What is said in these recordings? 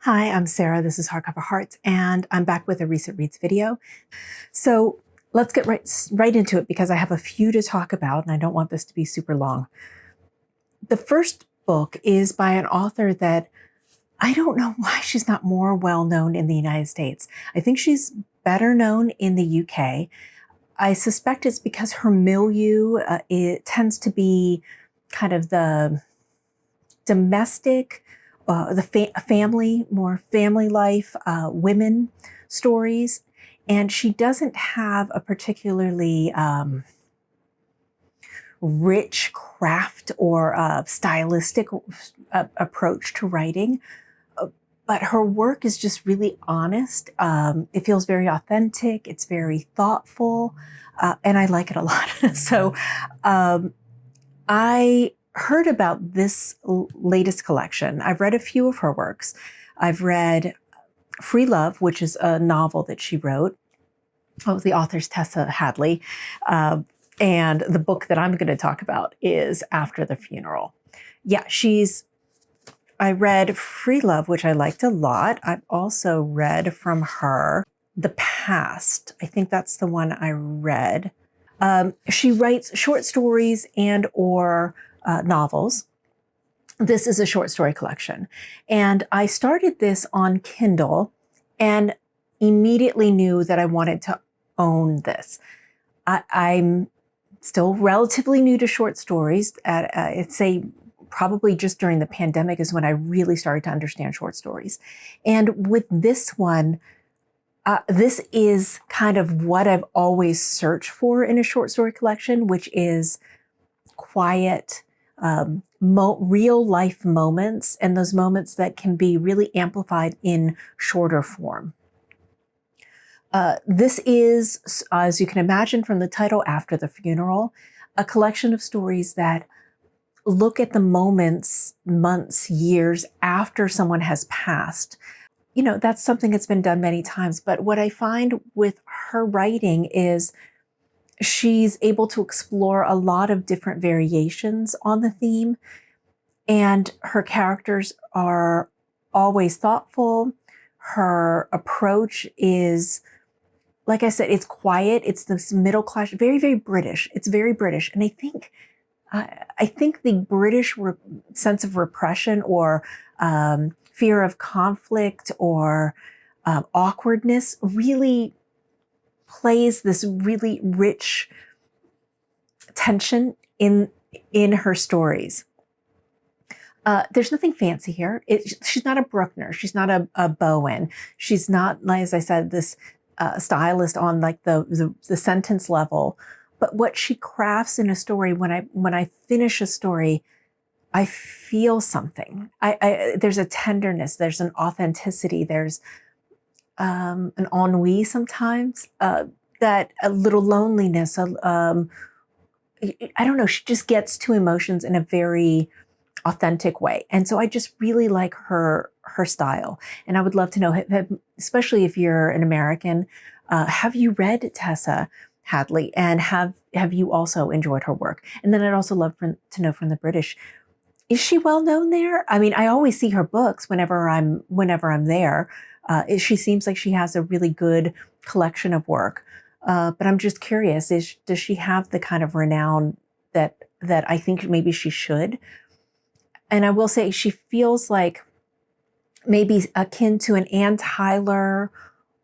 Hi, I'm Sarah. This is Hardcover Hearts, and I'm back with a recent reads video. So let's get right into it because I have a few to talk about, and I don't want this to be super long. The first book is by an author that I don't know why she's not more well known in the United States. I think she's better known in the UK. I suspect it's because her milieu it tends to be kind of the domestic, family, more family life, women stories. And she doesn't have a particularly rich craft or stylistic approach to writing. But her work is just really honest. It feels very authentic. It's very thoughtful. And I like it a lot. So I heard about this latest collection. I've read a few of her works. I've read Free Love, which is a novel that she wrote. Oh, the author's Tessa, Hadley. And the book that I'm going to talk about is After the Funeral. Yeah, I read Free Love, which I liked a lot. I've also read from her The Past. I think that's the one I read. She writes short stories and or novels. This is a short story collection. And I started this on Kindle and immediately knew that I wanted to own this. I'm still relatively new to short stories. I'd say probably just during the pandemic is when I really started to understand short stories. And with this one, this is kind of what I've always searched for in a short story collection, which is quiet, real life moments, and those moments that can be really amplified in shorter form. This is, as you can imagine from the title, After the Funeral, a collection of stories that look at the moments, months, years after someone has passed. You know, that's something that's been done many times. But what I find with her writing is she's able to explore a lot of different variations on the theme. And her characters are always thoughtful. Her approach is, like I said, it's quiet. It's this middle class, very, very British. It's very British. And I think the British sense of repression or fear of conflict or awkwardness really plays this really rich tension in her stories. There's nothing fancy here. She's not a Bruckner. She's not a Bowen. She's not, as I said, this stylist on like the sentence level. But what she crafts in a story, when I finish a story, I feel something. There's a tenderness. There's an authenticity. There's an ennui sometimes. That a little loneliness. I don't know. She just gets to emotions in a very authentic way, and so I just really like her style. And I would love to know, especially if you're an American, have you read Tessa Hadley, and have you also enjoyed her work? And then I'd also love to know from the British, is she well known there? I mean, I always see her books whenever I'm there. She seems like she has a really good collection of work. But I'm just curious, does she have the kind of renown that I think maybe she should? And I will say she feels like maybe akin to an Ann Tyler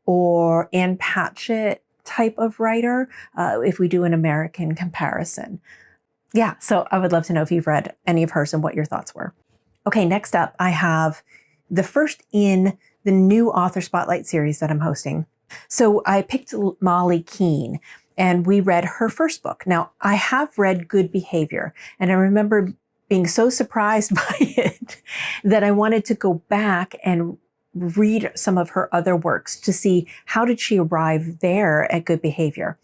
or Ann Patchett type of writer, if we do an American comparison. Yeah, so I would love to know if you've read any of hers and what your thoughts were. Okay, next up, I have the first in the new Author Spotlight series that I'm hosting. So I picked Molly Keane, and we read her first book. Now, I have read Good Behaviour, and I remember being so surprised by it that I wanted to go back and read some of her other works to see how did she arrive there at Good Behaviour.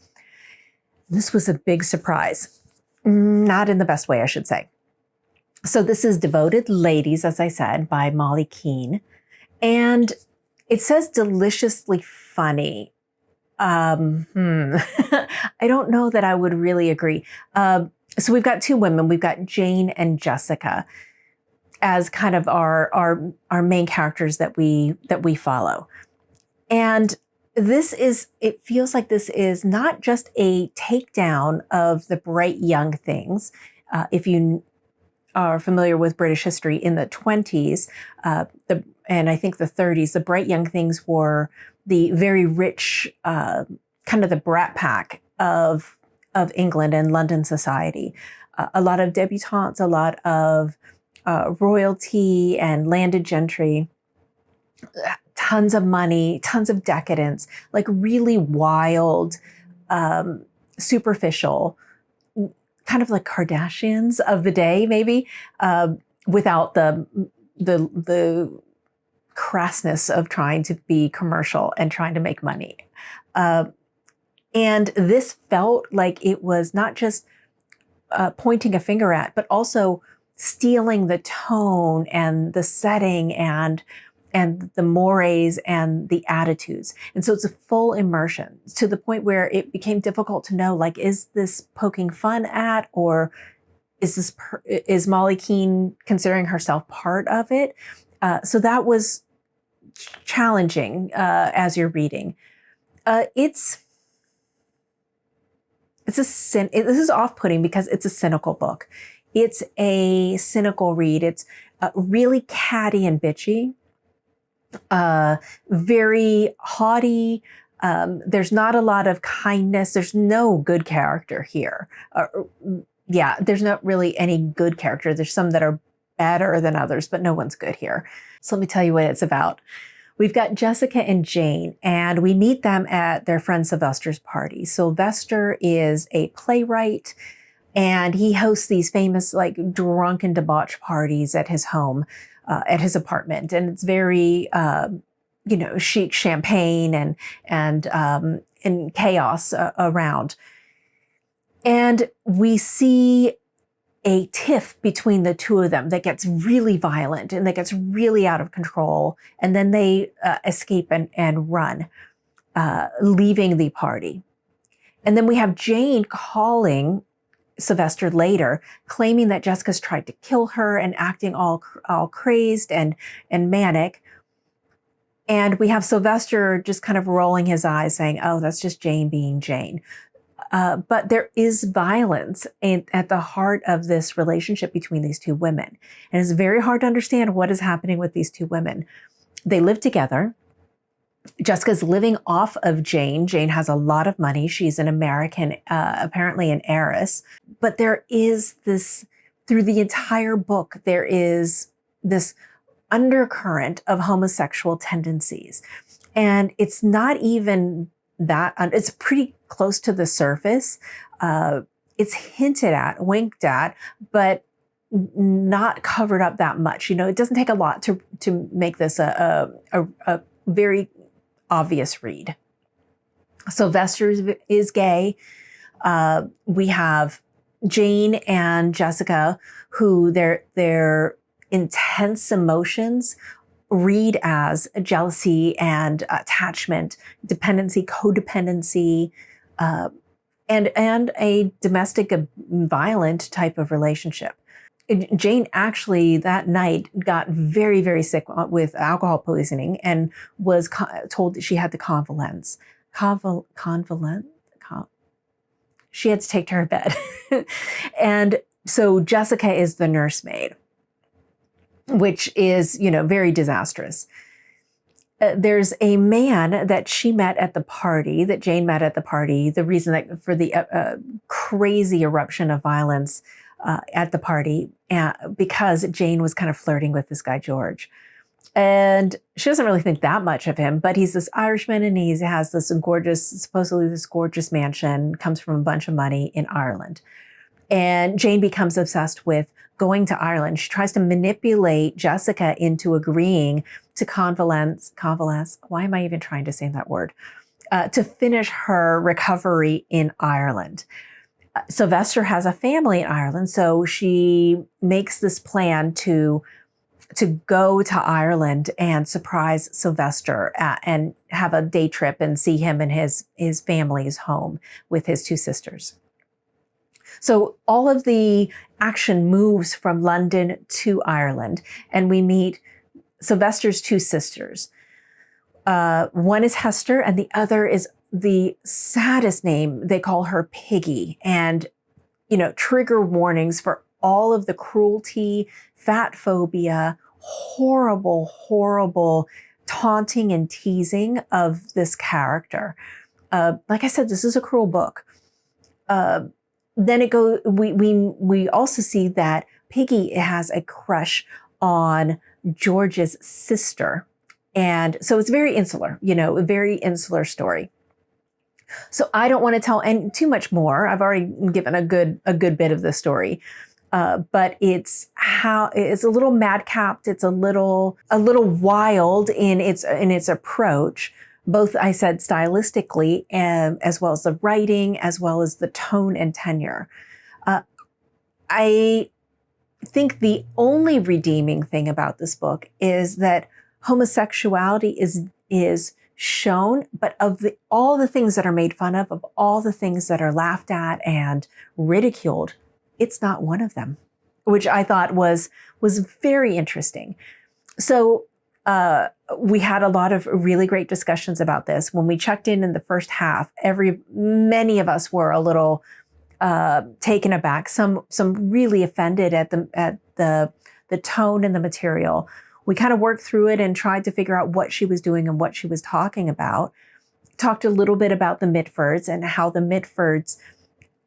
This was a big surprise. Not in the best way, I should say. So this is Devoted Ladies, as I said, by Molly Keane. And it says deliciously funny. I don't know that I would really agree. So we've got two women. We've got Jane and Jessica. as kind of our main characters that we follow. And it feels like this is not just a takedown of the bright young things. If you are familiar with British history in the 20s, and I think the 30s, the bright young things were the very rich, kind of the brat pack of England and London society. A lot of debutantes, a lot of royalty and landed gentry, tons of money, tons of decadence, like really wild, superficial, kind of like Kardashians of the day, maybe, without the crassness of trying to be commercial and trying to make money. And this felt like it was not just pointing a finger at, but also stealing the tone and the setting and the mores and the attitudes. And so it's a full immersion to the point where it became difficult to know, like, is this poking fun at, or is Molly Keane considering herself part of it? So that was challenging as you're reading. This is off-putting because it's a cynical book. It's a cynical read. It's really catty and bitchy, very haughty. There's not a lot of kindness. There's no good character here. There's not really any good character. There's some that are better than others, but no one's good here. So let me tell you what it's about. We've got Jessica and Jane, and we meet them at their friend Sylvester's party. Sylvester is a playwright, and he hosts these famous, like, drunken debauch parties at his home, at his apartment. And it's very, chic champagne and chaos around. And we see a tiff between the two of them that gets really violent and that gets really out of control. And then they escape and run, leaving the party. And then we have Jane calling Sylvester later, claiming that Jessica's tried to kill her and acting all crazed and manic. And we have Sylvester just kind of rolling his eyes saying, oh, that's just Jane being Jane. But there is violence at the heart of this relationship between these two women. And it's very hard to understand what is happening with these two women. They live together. Jessica's living off of Jane. Jane has a lot of money. She's an American, apparently an heiress. But there is this, through the entire book, there is this undercurrent of homosexual tendencies. And it's not even that, it's pretty close to the surface. It's hinted at, winked at, but not covered up that much. It doesn't take a lot to make this a very obvious read. Sylvester is gay. We have Jane and Jessica, who their intense emotions read as jealousy and attachment, dependency, codependency, and a domestic violent type of relationship. Jane actually that night got very, very sick with alcohol poisoning and was told that she had the convalesce. She had to take to her bed. And so Jessica is the nursemaid, which is, very disastrous. There's a man that she met at the party, that Jane met at the party, the reason that for the crazy eruption of violence at the party, because Jane was kind of flirting with this guy, George. And she doesn't really think that much of him, but he's this Irishman and he has this supposedly this gorgeous mansion, comes from a bunch of money in Ireland. And Jane becomes obsessed with going to Ireland. She tries to manipulate Jessica into agreeing to convalesce. Why am I even trying to say that word? To finish her recovery in Ireland. Sylvester has a family in Ireland, so she makes this plan to go to Ireland and surprise Sylvester and have a day trip and see him in his family's home with his two sisters. So all of the action moves from London to Ireland, and we meet Sylvester's two sisters. One is Hester, and the other is the saddest name. They call her Piggy, and trigger warnings for all of the cruelty, fat phobia, horrible, horrible taunting and teasing of this character. Like I said, this is a cruel book. Then it goes. We also see that Piggy has a crush on George's sister, and so it's very insular. A very insular story. So I don't want to tell too much more. I've already given a good bit of the story, but it's a little madcapped. It's a little wild in its approach. Both, I said, stylistically, and as well as the writing, as well as the tone and tenure. I think the only redeeming thing about this book is that homosexuality is shown, but of all the things that are made fun of all the things that are laughed at and ridiculed, it's not one of them, which I thought was very interesting. So we had a lot of really great discussions about this. When we checked in the first half, many of us were a little taken aback. Some really offended at the tone and the material. We kind of worked through it and tried to figure out what she was doing and what she was talking about. Talked a little bit about the Mitfords and how the Mitfords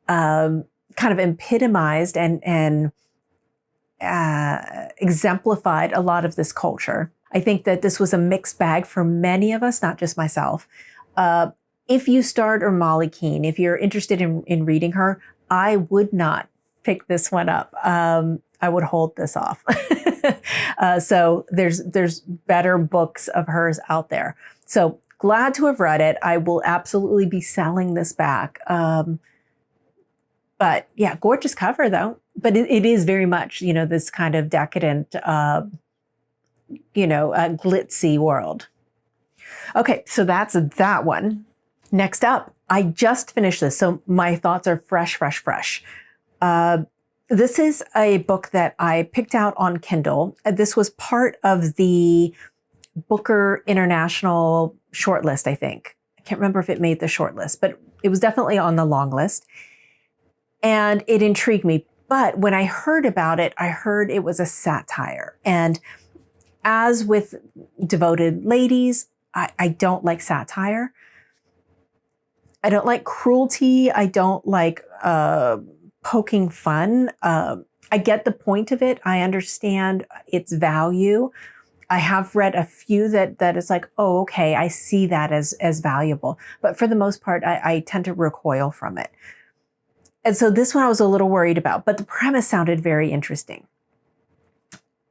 kind of epitomized and exemplified a lot of this culture. I think that this was a mixed bag for many of us, not just myself. If you start Molly Keane, if you're interested in reading her, I would not pick this one up. I would hold this off. So there's better books of hers out there. So glad to have read it. I will absolutely be selling this back. But yeah, gorgeous cover though. But it is very much, this kind of decadent, glitzy world. Okay, so that's that one. Next up, I just finished this, so my thoughts are fresh. This is a book that I picked out on Kindle. This was part of the Booker International shortlist, I think. I can't remember if it made the shortlist, but it was definitely on the long list. And it intrigued me. But when I heard about it, I heard it was a satire. And as with Devoted Ladies, I don't like satire. I don't like cruelty. I don't like poking fun. I get the point of it. I understand its value. I have read a few that is like, oh, okay, I see that as valuable. But for the most part, I tend to recoil from it. And so this one I was a little worried about, but the premise sounded very interesting.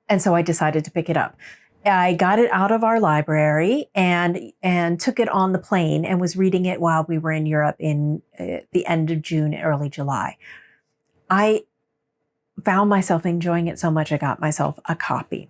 And so I decided to pick it up. I got it out of our library and took it on the plane and was reading it while we were in Europe in the end of June, early July. I found myself enjoying it so much I got myself a copy.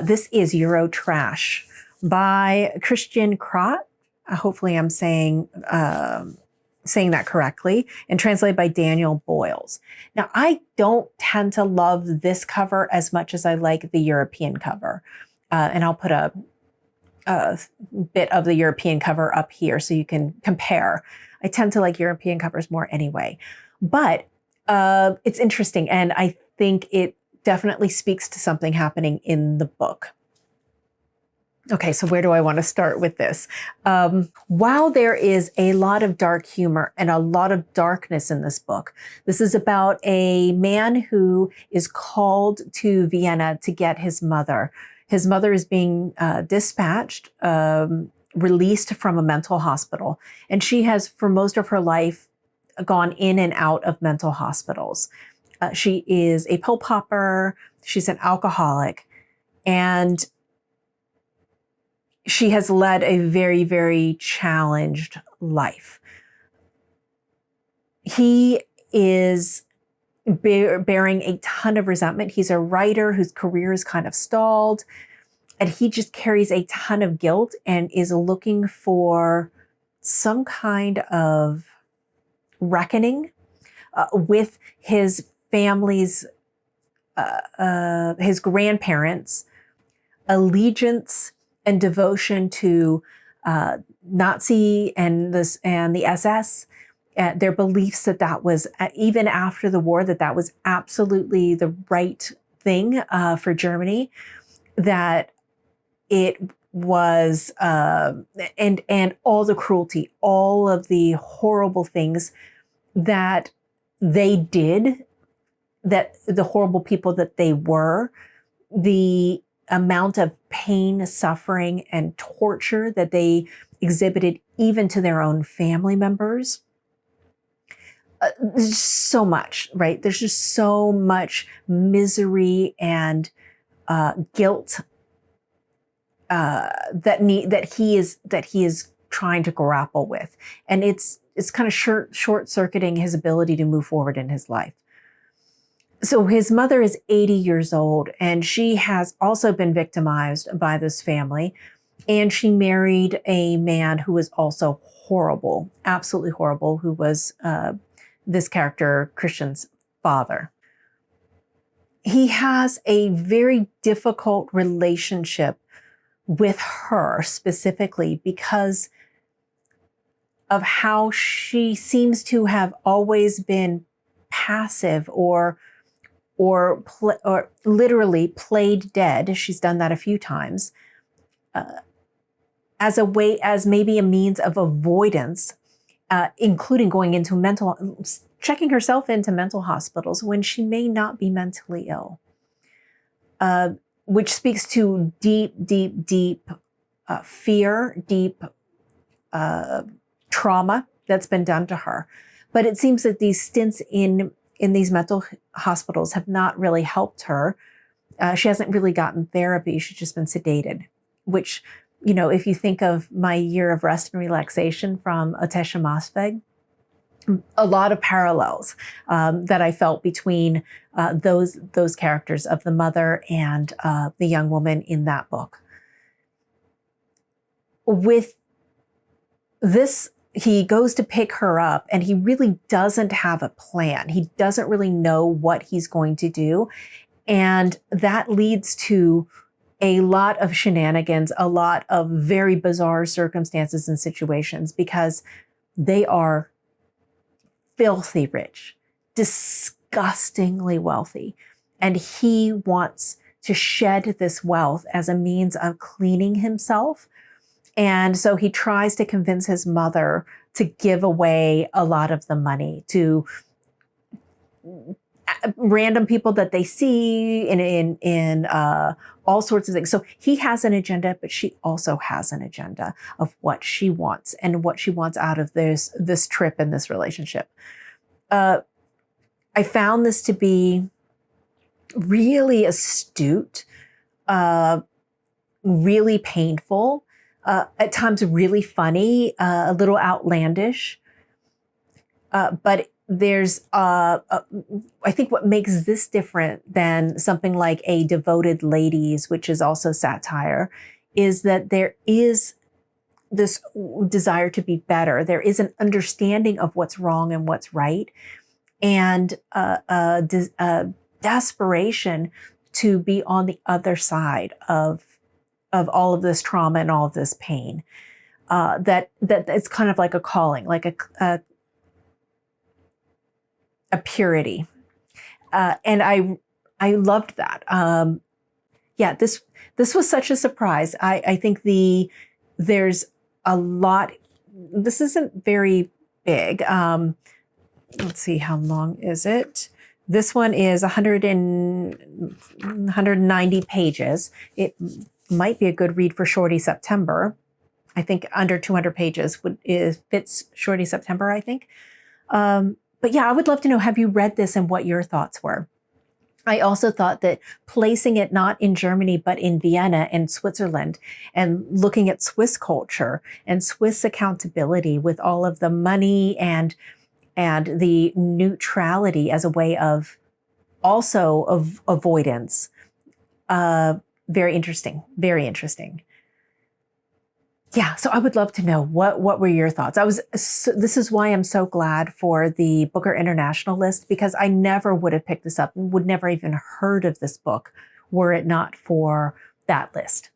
This is Eurotrash by Christian Kracht. Hopefully I'm saying that correctly, and translated by Daniel Boyles. Now, I don't tend to love this cover as much as I like the European cover. And I'll put a bit of the European cover up here so you can compare. I tend to like European covers more anyway. But it's interesting, and I think it definitely speaks to something happening in the book. Okay, so where do I want to start with this? While there is a lot of dark humor and a lot of darkness in this book, this is about a man who is called to Vienna to get his mother. His mother is being dispatched, released from a mental hospital, and she has, for most of her life, gone in and out of mental hospitals. She is a pill popper, she's an alcoholic, and she has led a very, very challenged life. He is bearing a ton of resentment. He's a writer whose career is kind of stalled, and he just carries a ton of guilt and is looking for some kind of reckoning, with his family's, his grandparents' allegiance and devotion to Nazi and the SS, their beliefs that was, even after the war, that was absolutely the right thing for Germany, that it was, and all the cruelty, all of the horrible things that they did, that the horrible people that they were, the amount of pain, suffering, and torture that they exhibited even to their own family members. There's just so much, right? There's just so much misery and guilt that he is trying to grapple with, and it's kind of short-circuiting his ability to move forward in his life. So his mother is 80 years old, and she has also been victimized by this family, and she married a man who was also horrible, absolutely horrible, who was this character, Christian's father. He has a very difficult relationship with her specifically because of how she seems to have always been passive or literally played dead. She's done that a few times as maybe a means of avoidance, including going into checking herself into mental hospitals when she may not be mentally ill, which speaks to deep fear, deep trauma that's been done to her. But it seems that these stints in these mental hospitals have not really helped her. She hasn't really gotten therapy. She's just been sedated, which, if you think of My Year of Rest and Relaxation from Ottessa Moshfegh, a lot of parallels that I felt between those characters of the mother and the young woman in that book. With this, he goes to pick her up, and he really doesn't have a plan. He doesn't really know what he's going to do. And that leads to a lot of shenanigans, a lot of very bizarre circumstances and situations, because they are filthy rich, disgustingly wealthy. And he wants to shed this wealth as a means of cleaning himself. And so he tries to convince his mother to give away a lot of the money to random people that they see in all sorts of things. So he has an agenda, but she also has an agenda of what she wants and what she wants out of this trip and this relationship. I found this to be really astute, really painful, at times really funny, a little outlandish. But there's, I think what makes this different than something like A Devoted Ladies, which is also satire, is that there is this desire to be better. There is an understanding of what's wrong and what's right, and a desperation to be on the other side of all of this trauma and all of this pain. That it's kind of like a calling, like a purity, and I loved that. This was such a surprise. I think there's a lot. This isn't very big. Let's see, how long is it? This one is 190 pages. It might be a good read for Shorty September. I think under 200 pages fits Shorty September, I think. But yeah, I would love to know, have you read this and what your thoughts were? I also thought that placing it not in Germany, but in Vienna and Switzerland, and looking at Swiss culture and Swiss accountability with all of the money and the neutrality as a way of also of avoidance. Very interesting, very interesting. Yeah, so I would love to know what were your thoughts. This is why I'm so glad for the Booker International list, because I never would have picked this up and would never even heard of this book were it not for that list.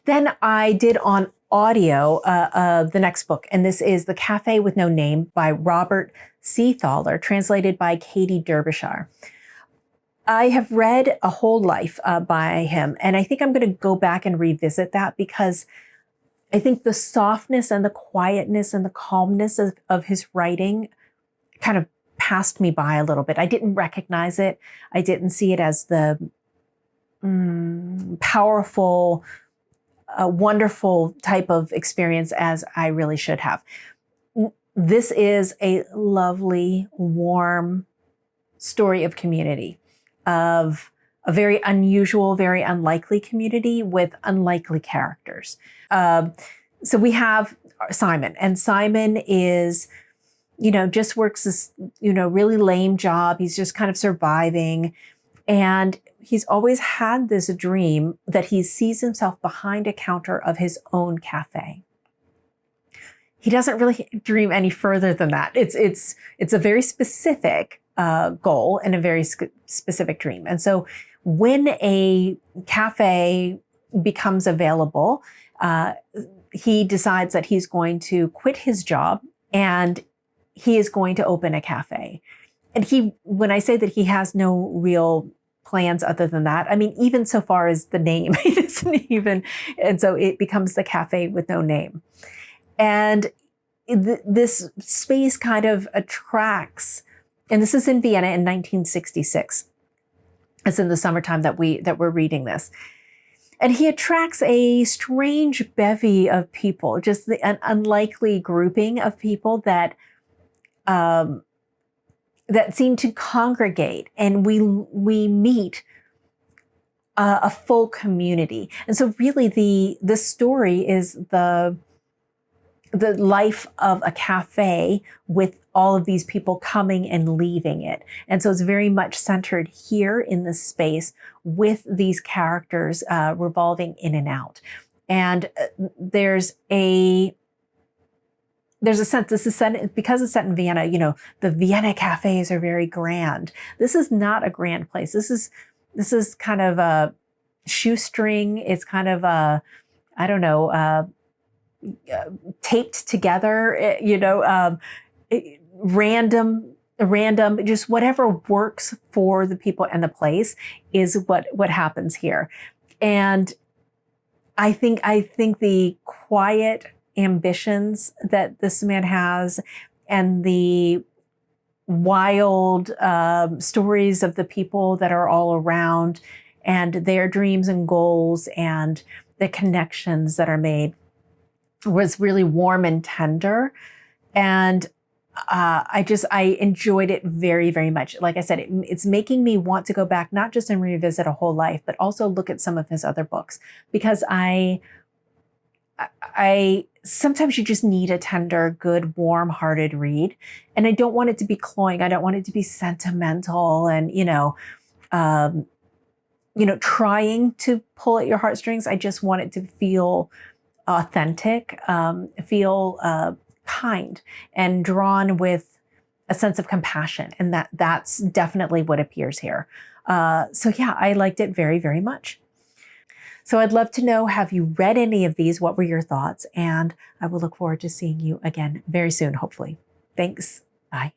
Then I did on audio the next book, and this is The Cafe with No Name by Robert Seethaler, translated by Katy Derbyshire. I have read A Whole Life by him, and I think I'm going to go back and revisit that because I think the softness and the quietness and the calmness of his writing kind of passed me by a little bit. I didn't recognize it. I didn't see it as the powerful, wonderful type of experience as I really should have. This is a lovely, warm story of community, of a very unusual, very unlikely community with unlikely characters. So we have Simon, and Simon is, just works this, really lame job. He's just kind of surviving. And he's always had this dream that he sees himself behind a counter of his own cafe. He doesn't really dream any further than that. It's a very specific goal and a very specific dream. And so when a cafe becomes available, he decides that he's going to quit his job and he is going to open a cafe. And when I say that he has no real plans other than that, I mean, even so far as the name, he doesn't even, and so it becomes The Cafe with No Name. And this space kind of attracts, and this is in Vienna in 1966. It's in the summertime that we're reading this. And he attracts a strange bevy of people, just an unlikely grouping of people that seem to congregate, and we meet a full community. And so really the story is the life of a cafe with all of these people coming and leaving it. And so it's very much centered here in this space with these characters revolving in and out. And there's a sense, this is set, because it's set in Vienna, the Vienna cafes are very grand. This is not a grand place. This is kind of a shoestring. It's kind of a, I don't know, taped together, random, just whatever works for the people and the place is what happens here. And I think the quiet ambitions that this man has and the wild stories of the people that are all around and their dreams and goals and the connections that are made was really warm and tender. And I enjoyed it very, very much. Like I said, it's making me want to go back, not just and revisit A Whole Life, but also look at some of his other books, because I sometimes you just need a tender, good, warm-hearted read. And I don't want it to be cloying. I don't want it to be sentimental and, trying to pull at your heartstrings. I just want it to feel authentic, feel kind, and drawn with a sense of compassion. And that's definitely what appears here. So yeah, I liked it very, very much. So I'd love to know, have you read any of these? What were your thoughts? And I will look forward to seeing you again very soon, hopefully. Thanks. Bye.